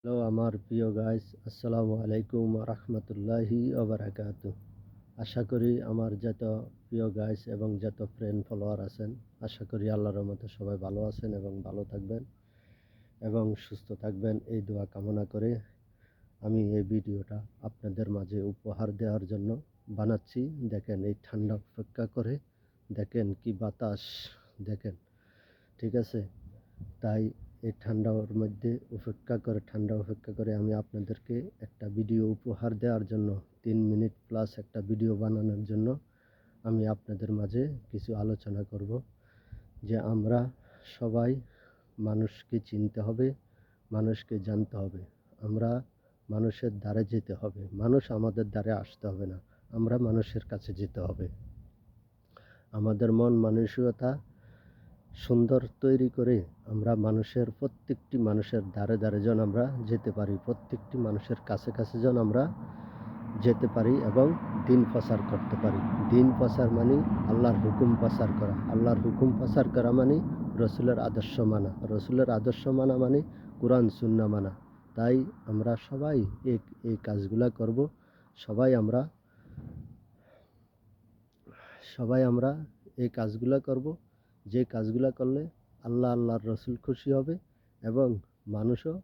Hello আমার প্রিয় guys, আসসালামু আলাইকুম রহমতুল্লাহি ওবারাকাতু। আশা করি আমার যত প্রিয় গাইস এবং যত ফ্রেন্ড ফলোয়ার আছেন, আশা করি আল্লাহর রহমতে সবাই ভালো আছেন এবং ভালো থাকবেন এবং সুস্থ থাকবেন, এই দোয়া কামনা করে আমি এই ভিডিওটা আপনাদের মাঝে উপহার দেওয়ার জন্য বানাচ্ছি। দেখেন এই ঠান্ডা অপেক্ষা করে, দেখেন কি বাতাস, দেখেন, ঠিক আছে। তাই এই ঠান্ডার মধ্যে ঠান্ডা অপেক্ষা করে আমি আপনাদেরকে একটা ভিডিও উপহার দেওয়ার জন্য 3 মিনিট প্লাস একটা ভিডিও বানানোর জন্য আমি আপনাদের মাঝে কিছু আলোচনা করব। যে আমরা সবাই মানুষকে চিনতে হবে, মানুষকে জানতে হবে, আমরা মানুষের দ্বারে যেতে হবে, মানুষ আমাদের দ্বারে আসতে হবে না, আমরা মানুষের কাছে যেতে হবে। আমাদের মন মানসিকতা সুন্দর তৈরি করে আমরা প্রত্যেকটি মানুষের দ্বারে দ্বারে যেন আমরা যেতে পারি, প্রত্যেকটি মানুষের কাছে কাছে যেন আমরা যেতে পারি এবং দিন প্রচার করতে পারি। দিন প্রচার মানে আল্লাহর হুকুম প্রচার করা, আল্লাহর হুকুম প্রচার করা মানে রসুলের আদর্শ মানা, রসুলের আদর্শ মানা মানে কোরআন সুন্না মানা। তাই আমরা সবাই এই কাজগুলা করব। সবাই আমরা এই কাজগুলা করব, যে কাজগুলা করলে আল্লাহর রসুল খুশি হবে এবং মানুষও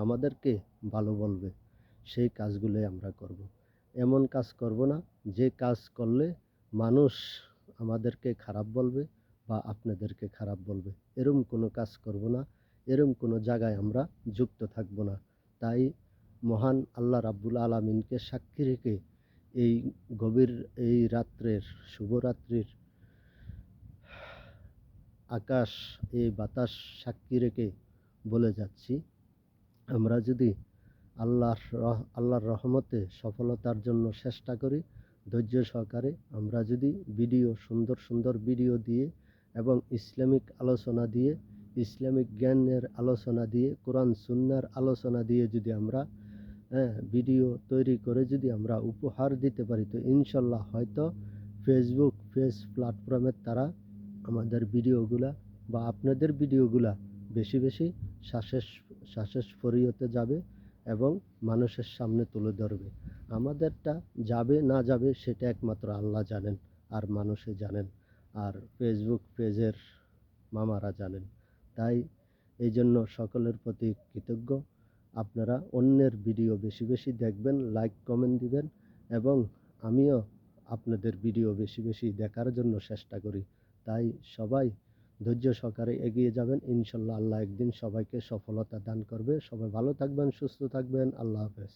আমাদেরকে ভালো বলবে। সেই কাজগুলোই আমরা করব। এমন কাজ করব না যে কাজ করলে মানুষ আমাদেরকে খারাপ বলবে বা আপনাদেরকে খারাপ বলবে, এরকম কোনো কাজ করব না, এরকম কোনো জায়গায় আমরা যুক্ত থাকব না। তাই মহান আল্লাহ রাব্বুল আলামিনকে সাক্ষী রেখে এই গভীর এই রাত্রের শুভরাত্রির আকাশ, এই বাতাস সাক্ষী রেখে বলে যাচ্ছি, আমরা যদি আল্লাহর রহমতে সফলতার জন্য চেষ্টা করি, ধৈর্য সহকারে আমরা যদি সুন্দর সুন্দর ভিডিও দিয়ে এবং ইসলামিক আলোচনা দিয়ে, ইসলামিক জ্ঞানের আলোচনা দিয়ে, কোরআন সুন্নাহর আলোচনা দিয়ে যদি আমরা ভিডিও তৈরি করে যদি আমরা উপহার দিতে পারি, তো ইনশাল্লাহ হয়তো পেজ প্ল্যাটফর্মের তারা আমাদের ভিডিওগুলা বা আপনাদের ভিডিওগুলা বেশি বেশি সাকসেসফুল যাবে এবং মানুষের সামনে তুলে ধরবে। আমাদেরটা যাবে না যাবে সেটা একমাত্র আল্লাহ জানেন আর মানুষে জানেন আর ফেসবুক পেজের মামারা জানেন। তাই এই জন্য সকলের প্রতি কৃতজ্ঞ। আপনারা অন্যের ভিডিও বেশি বেশি দেখবেন, লাইক কমেন্ট দিবেন এবং আমিও আপনাদের ভিডিও বেশি বেশি দেখার জন্য চেষ্টা করি। তাই সবাই ধৈর্য সহকারে এগিয়ে যাবেন, ইনশাল্লাহ আল্লাহ একদিন সবাইকে সফলতা দান করবে। সবাই ভালো থাকবেন, সুস্থ থাকবেন, আল্লাহ হাফেজ।